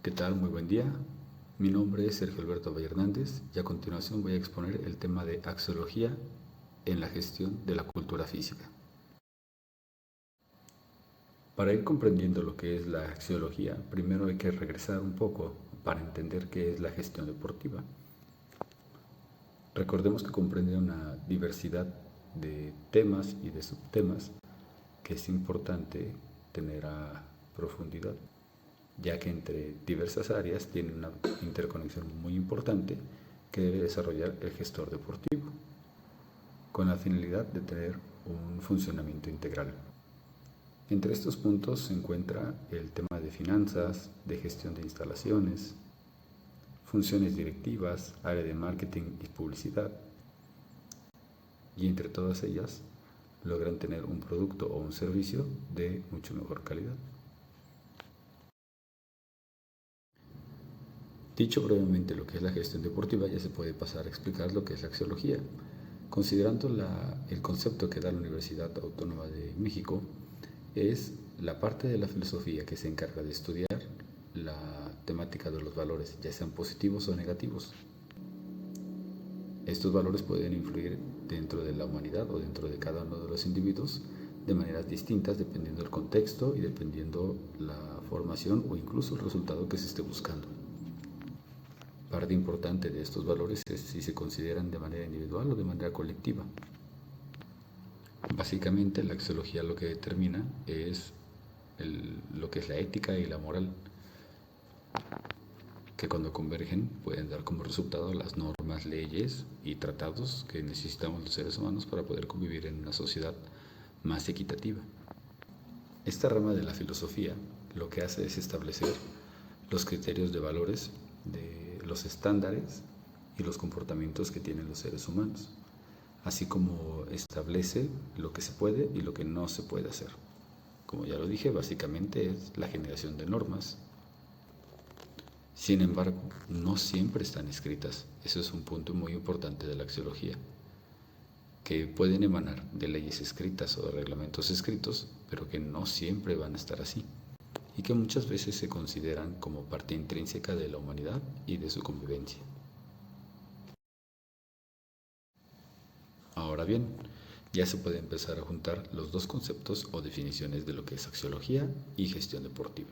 ¿Qué tal? Muy buen día. Mi nombre es Sergio Alberto Valle Hernández y a continuación voy a exponer el tema de axiología en la gestión de la cultura física. Para ir comprendiendo lo que es la axiología, primero hay que regresar un poco para entender qué es la gestión deportiva. Recordemos que comprende una diversidad de temas y de subtemas que es importante tener a profundidad, ya que entre diversas áreas tiene una interconexión muy importante que debe desarrollar el gestor deportivo, con la finalidad de tener un funcionamiento integral. Entre estos puntos se encuentra el tema de finanzas, de gestión de instalaciones, funciones directivas, área de marketing y publicidad, y entre todas ellas logran tener un producto o un servicio de mucho mejor calidad. Dicho brevemente lo que es la gestión deportiva, ya se puede pasar a explicar lo que es la axiología. Considerando el concepto que da la Universidad Autónoma de México, es la parte de la filosofía que se encarga de estudiar la temática de los valores, ya sean positivos o negativos. Estos valores pueden influir dentro de la humanidad o dentro de cada uno de los individuos de maneras distintas dependiendo del contexto y dependiendo la formación o incluso el resultado que se esté buscando. Parte importante de estos valores es si se consideran de manera individual o de manera colectiva. Básicamente la axiología lo que determina es lo que es la ética y la moral, que cuando convergen pueden dar como resultado las normas, leyes y tratados que necesitamos los seres humanos para poder convivir en una sociedad más equitativa. Esta rama de la filosofía lo que hace es establecer los criterios de valores, de los estándares y los comportamientos que tienen los seres humanos, así como establece lo que se puede y lo que no se puede hacer. Como ya lo dije, básicamente es la generación de normas. Sin embargo, no siempre están escritas. Eso es un punto muy importante de la axiología, que pueden emanar de leyes escritas o de reglamentos escritos, pero que no siempre van a estar así, y que muchas veces se consideran como parte intrínseca de la humanidad y de su convivencia. Ahora bien, ya se puede empezar a juntar los dos conceptos o definiciones de lo que es axiología y gestión deportiva.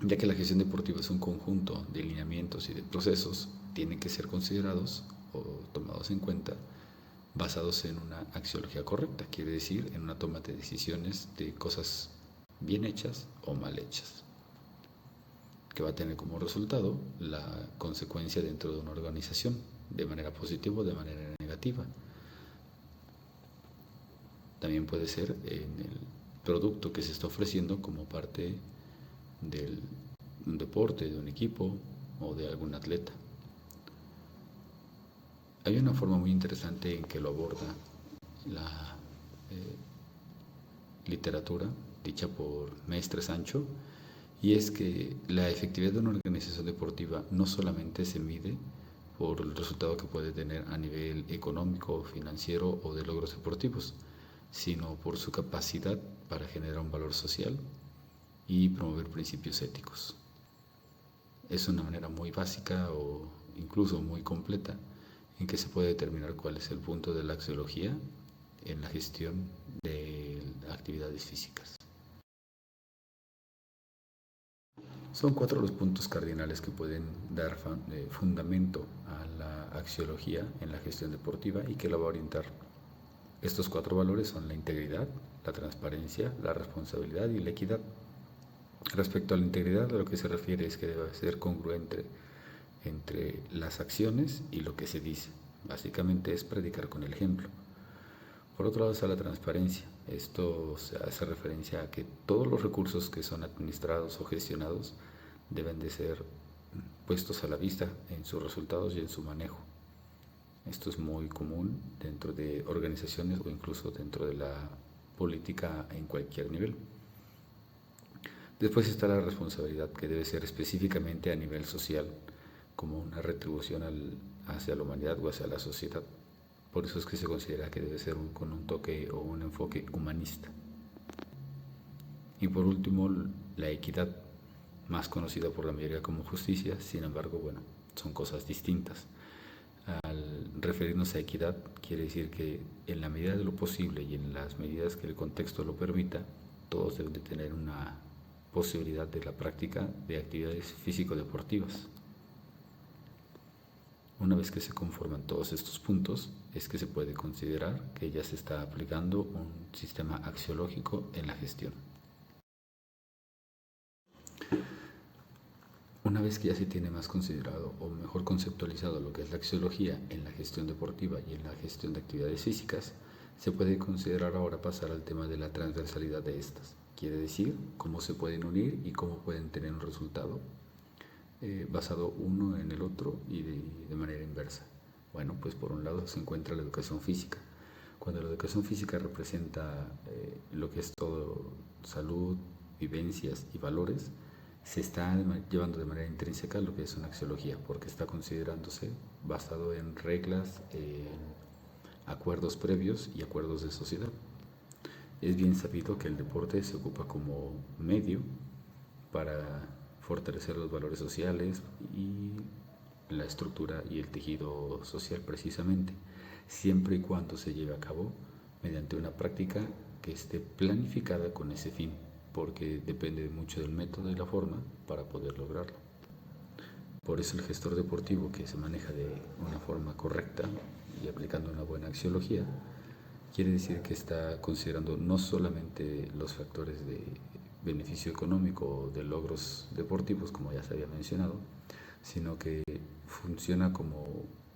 Ya que la gestión deportiva es un conjunto de lineamientos y de procesos, tienen que ser considerados o tomados en cuenta basados en una axiología correcta, quiere decir en una toma de decisiones de cosas bien hechas o mal hechas, que va a tener como resultado la consecuencia dentro de una organización, de manera positiva o de manera negativa. También puede ser en el producto que se está ofreciendo como parte de un deporte, de un equipo o de algún atleta. Hay una forma muy interesante en que lo aborda la literatura dicha por Mestre Sancho, y es que la efectividad de una organización deportiva no solamente se mide por el resultado que puede tener a nivel económico, financiero o de logros deportivos, sino por su capacidad para generar un valor social y promover principios éticos. Es una manera muy básica o incluso muy completa en que se puede determinar cuál es el punto de la axiología en la gestión de actividades físicas. Son 4 los puntos cardinales que pueden dar fundamento a la axiología en la gestión deportiva y que la va a orientar. Estos 4 valores son la integridad, la transparencia, la responsabilidad y la equidad. Respecto a la integridad, a lo que se refiere es que debe ser congruente entre las acciones y lo que se dice. Básicamente es predicar con el ejemplo. Por otro lado está la transparencia. Esto se hace referencia a que todos los recursos que son administrados o gestionados deben de ser puestos a la vista en sus resultados y en su manejo. Esto es muy común dentro de organizaciones o incluso dentro de la política en cualquier nivel. Después está la responsabilidad, que debe ser específicamente a nivel social, como una retribución hacia la humanidad o hacia la sociedad. Por eso es que se considera que debe ser con un toque o un enfoque humanista. Y por último, la equidad, más conocida por la mayoría como justicia. Sin embargo, bueno, son cosas distintas. Al referirnos a equidad, quiere decir que en la medida de lo posible y en las medidas que el contexto lo permita, todos deben de tener una posibilidad de la práctica de actividades físico-deportivas. Una vez que se conforman todos estos puntos, es que se puede considerar que ya se está aplicando un sistema axiológico en la gestión. Una vez que ya se tiene más considerado o mejor conceptualizado lo que es la axiología en la gestión deportiva y en la gestión de actividades físicas, se puede considerar ahora pasar al tema de la transversalidad de estas. Quiere decir cómo se pueden unir y cómo pueden tener un resultado basado uno en el otro y de manera inversa. Bueno, pues por un lado se encuentra la educación física. Cuando la educación física representa lo que es todo salud, vivencias y valores, se está llevando de manera intrínseca lo que es una axiología, porque está considerándose basado en reglas, en acuerdos previos y acuerdos de sociedad. Es bien sabido que el deporte se ocupa como medio para fortalecer los valores sociales y la estructura y el tejido social precisamente, siempre y cuando se lleve a cabo mediante una práctica que esté planificada con ese fin, porque depende mucho del método y la forma para poder lograrlo. Por eso el gestor deportivo que se maneja de una forma correcta y aplicando una buena axiología, quiere decir que está considerando no solamente los factores de beneficio económico o de logros deportivos, como ya se había mencionado, sino que funciona como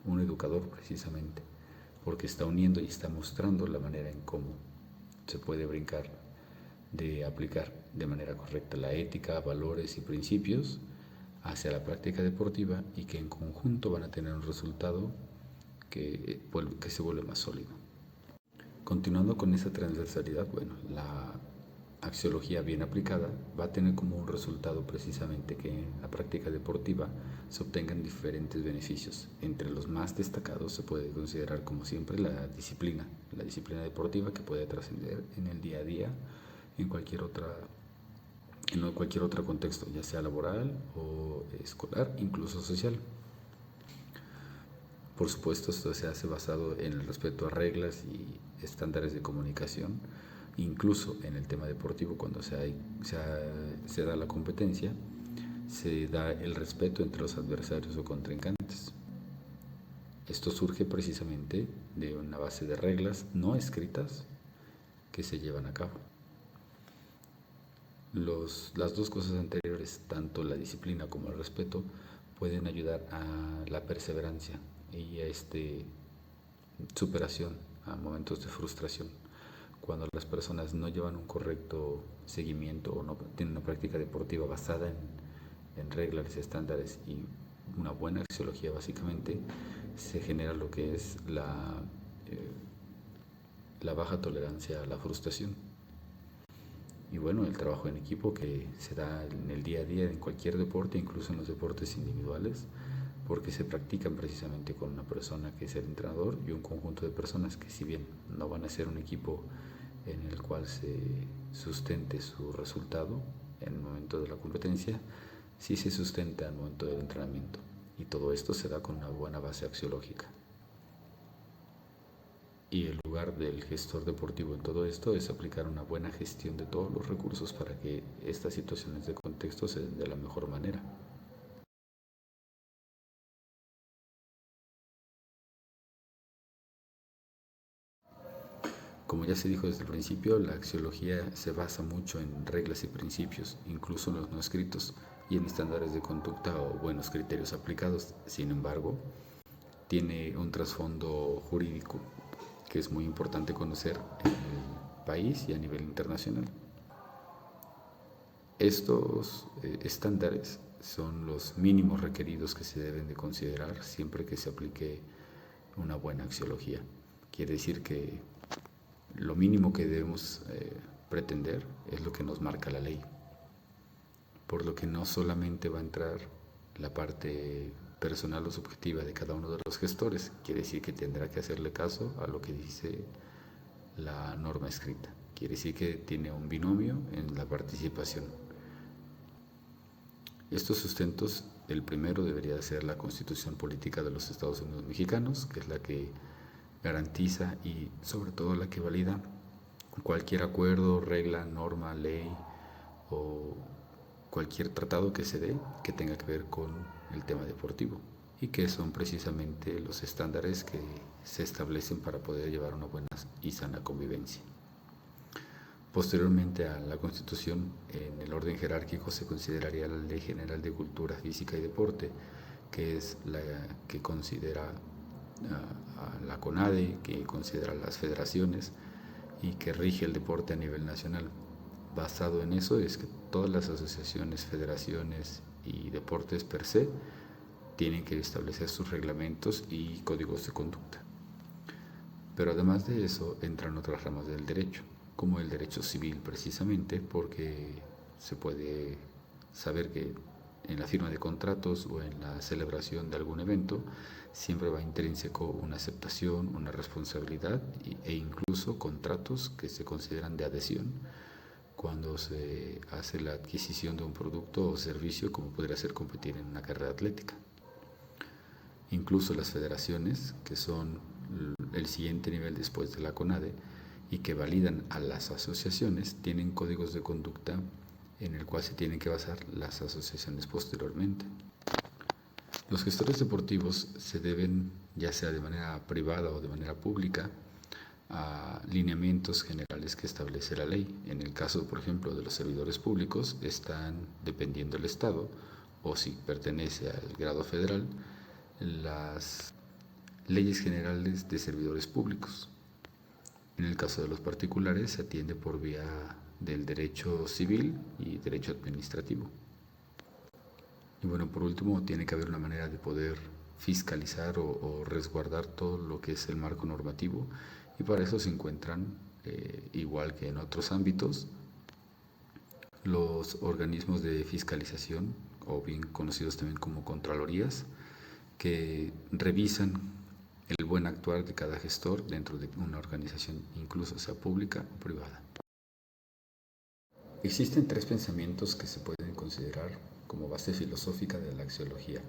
un educador precisamente, porque está uniendo y está mostrando la manera en cómo se puede brincar de aplicar de manera correcta la ética, valores y principios hacia la práctica deportiva y que en conjunto van a tener un resultado que se vuelve más sólido. Continuando con esa transversalidad, bueno, la axiología bien aplicada va a tener como un resultado precisamente que en la práctica deportiva se obtengan diferentes beneficios. Entre los más destacados se puede considerar como siempre la disciplina deportiva que puede trascender en el día a día en cualquier otro contexto, ya sea laboral o escolar, incluso social. Por supuesto, esto se hace basado en el respeto a reglas y estándares de comunicación, incluso en el tema deportivo, cuando se da la competencia, se da el respeto entre los adversarios o contrincantes. Esto surge precisamente de una base de reglas no escritas que se llevan a cabo. Las dos cosas anteriores, tanto la disciplina como el respeto, pueden ayudar a la perseverancia y a superación a momentos de frustración. Cuando las personas no llevan un correcto seguimiento o no tienen una práctica deportiva basada en reglas, estándares y una buena axiología, básicamente se genera lo que es la baja tolerancia a la frustración. Y bueno, el trabajo en equipo que se da en el día a día en cualquier deporte, incluso en los deportes individuales, porque se practican precisamente con una persona que es el entrenador y un conjunto de personas que, si bien no van a ser un equipo en el cual se sustente su resultado en el momento de la competencia, sí se sustenta en el momento del entrenamiento, y todo esto se da con una buena base axiológica. Y el lugar del gestor deportivo en todo esto es aplicar una buena gestión de todos los recursos para que estas situaciones de contexto se den de la mejor manera. Como ya se dijo desde el principio, la axiología se basa mucho en reglas y principios, incluso en los no escritos, y en estándares de conducta o buenos criterios aplicados. Sin embargo, tiene un trasfondo jurídico que es muy importante conocer en el país y a nivel internacional. Estos estándares son los mínimos requeridos que se deben de considerar siempre que se aplique una buena axiología. Quiere decir que lo mínimo que debemos pretender es lo que nos marca la ley, por lo que no solamente va a entrar la parte personal o subjetiva de cada uno de los gestores, quiere decir que tendrá que hacerle caso a lo que dice la norma escrita, quiere decir que tiene un binomio en la participación, Estos sustentos, el primero debería ser la Constitución Política de los Estados Unidos Mexicanos, que es la que garantiza y sobre todo la que valida cualquier acuerdo, regla, norma, ley o cualquier tratado que se dé que tenga que ver con el tema deportivo, y que son precisamente los estándares que se establecen para poder llevar una buena y sana convivencia. Posteriormente a la Constitución, en el orden jerárquico se consideraría la Ley General de Cultura Física y Deporte, que es la que considera a la CONADE, que considera las federaciones y que rige el deporte a nivel nacional. Basado en eso es que todas las asociaciones, federaciones y deportes per se tienen que establecer sus reglamentos y códigos de conducta. Pero además de eso entran otras ramas del derecho, como el derecho civil precisamente, porque se puede saber que en la firma de contratos o en la celebración de algún evento siempre va intrínseco una aceptación, una responsabilidad e incluso contratos que se consideran de adhesión cuando se hace la adquisición de un producto o servicio, como podría ser competir en una carrera atlética. Incluso las federaciones, que son el siguiente nivel después de la CONADE y que validan a las asociaciones, tienen códigos de conducta en el cual se tienen que basar las asociaciones posteriormente. Los gestores deportivos se deben, ya sea de manera privada o de manera pública, a lineamientos generales que establece la ley. En el caso, por ejemplo, de los servidores públicos, están, dependiendo del estado o si pertenece al grado federal, las leyes generales de servidores públicos. En el caso de los particulares se atiende por vía del derecho civil y derecho administrativo. Y bueno, por último, tiene que haber una manera de poder fiscalizar o resguardar todo lo que es el marco normativo, y para eso se encuentran, igual que en otros ámbitos, los organismos de fiscalización, o bien conocidos también como contralorías, que revisan el buen actuar de cada gestor dentro de una organización, incluso sea pública o privada. Existen tres pensamientos que se pueden considerar como base filosófica de la axiología.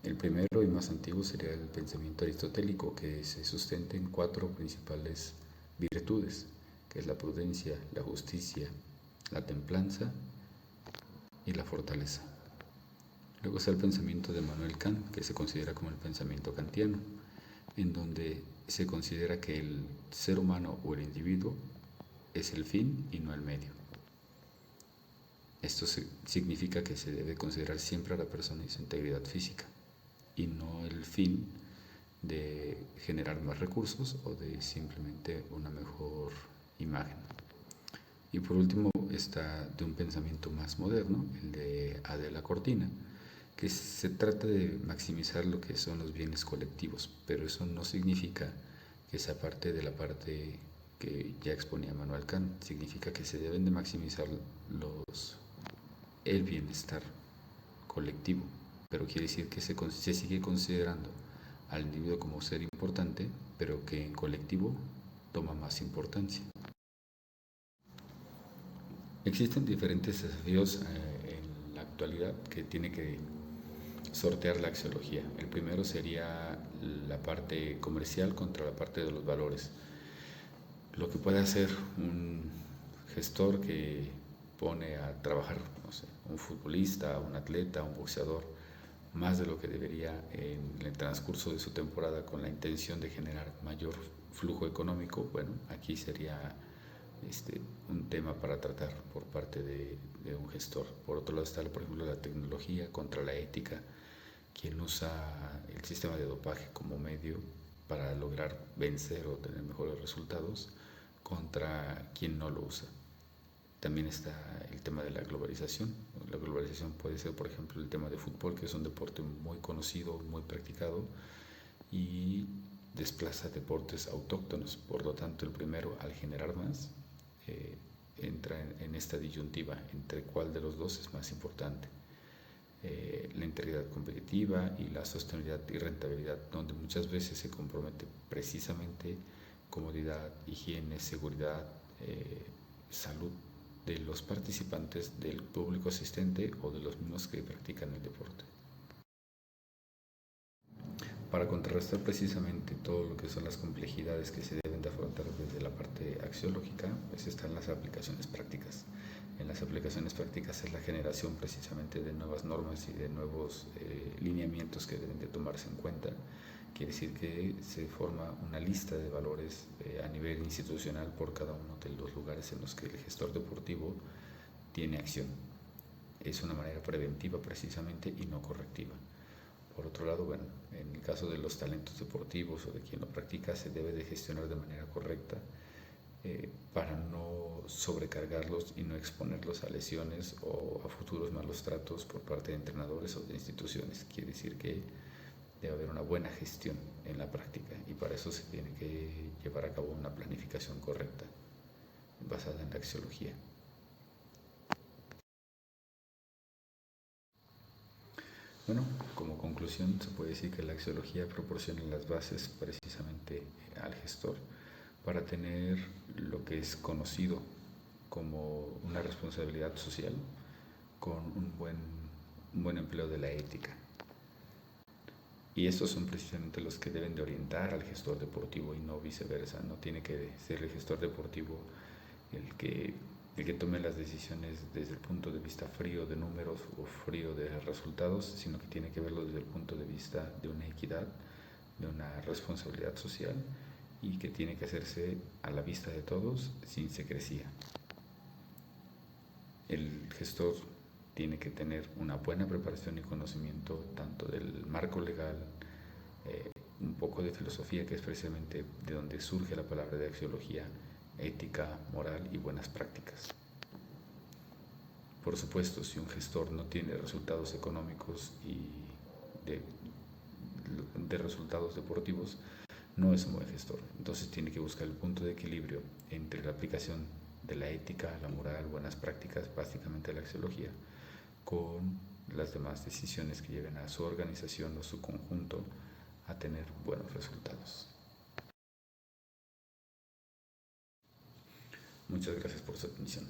El primero y más antiguo sería el pensamiento aristotélico, que se sustenta en cuatro principales virtudes, que es la prudencia, la justicia, la templanza y la fortaleza. Luego está el pensamiento de Immanuel Kant, que se considera como el pensamiento kantiano, en donde se considera que el ser humano o el individuo es el fin y no el medio. Esto significa que se debe considerar siempre a la persona y su integridad física, y no el fin de generar más recursos o de simplemente una mejor imagen. Y por último está de un pensamiento más moderno, el de Adela Cortina, que se trata de maximizar lo que son los bienes colectivos, pero eso no significa que sea parte de la parte que ya exponía Immanuel Kant. Significa que se deben de maximizar el bienestar colectivo, pero quiere decir que se sigue considerando al individuo como ser importante, pero que en colectivo toma más importancia. Existen diferentes desafíos en la actualidad que tiene que sortear la axiología. El primero sería la parte comercial contra la parte de los valores. Lo que puede hacer un gestor que pone a trabajar, no sé, un futbolista, un atleta, un boxeador, más de lo que debería en el transcurso de su temporada con la intención de generar mayor flujo económico, bueno, aquí sería un tema para tratar por parte de un gestor. Por otro lado está, por ejemplo, la tecnología contra la ética, quien usa el sistema de dopaje como medio para lograr vencer o tener mejores resultados, contra quien no lo usa. También está el tema de la globalización. La globalización puede ser, por ejemplo, el tema de fútbol, que es un deporte muy conocido, muy practicado, y desplaza deportes autóctonos. Por lo tanto, el primero, al generar más, entra en esta disyuntiva entre cuál de los dos es más importante. La integridad competitiva y la sostenibilidad y rentabilidad, donde muchas veces se compromete precisamente comodidad, higiene, seguridad, salud de los participantes, del público asistente o de los mismos que practican el deporte. Para contrarrestar precisamente todo lo que son las complejidades que se deben de afrontar desde la parte axiológica, pues están las aplicaciones prácticas. En las aplicaciones prácticas es la generación precisamente de nuevas normas y de nuevos lineamientos que deben de tomarse en cuenta. Quiere decir que se forma una lista de valores a nivel institucional por cada uno de los lugares en los que el gestor deportivo tiene acción. Es una manera preventiva precisamente y no correctiva. Por otro lado, bueno, en el caso de los talentos deportivos o de quien lo practica, se debe de gestionar de manera correcta para no sobrecargarlos y no exponerlos a lesiones o a futuros malos tratos por parte de entrenadores o de instituciones. Quiere decir que debe haber una buena gestión en la práctica y para eso se tiene que llevar a cabo una planificación correcta basada en la axiología. Bueno, como conclusión se puede decir que la axiología proporciona las bases precisamente al gestor para tener lo que es conocido como una responsabilidad social con un buen empleo de la ética. Y estos son precisamente los que deben de orientar al gestor deportivo y no viceversa. No tiene que ser el gestor deportivo el que tome las decisiones desde el punto de vista frío de números o frío de resultados, sino que tiene que verlo desde el punto de vista de una equidad, de una responsabilidad social y que tiene que hacerse a la vista de todos sin secrecía. El gestor tiene que tener una buena preparación y conocimiento tanto del marco legal, un poco de filosofía, que es precisamente de donde surge la palabra de axiología, ética, moral y buenas prácticas. Por supuesto, si un gestor no tiene resultados económicos y de resultados deportivos, no es un buen gestor. Entonces tiene que buscar el punto de equilibrio entre la aplicación de la ética, la moral, buenas prácticas, básicamente la axiología, con las demás decisiones que lleven a su organización o su conjunto a tener buenos resultados. Muchas gracias por su atención.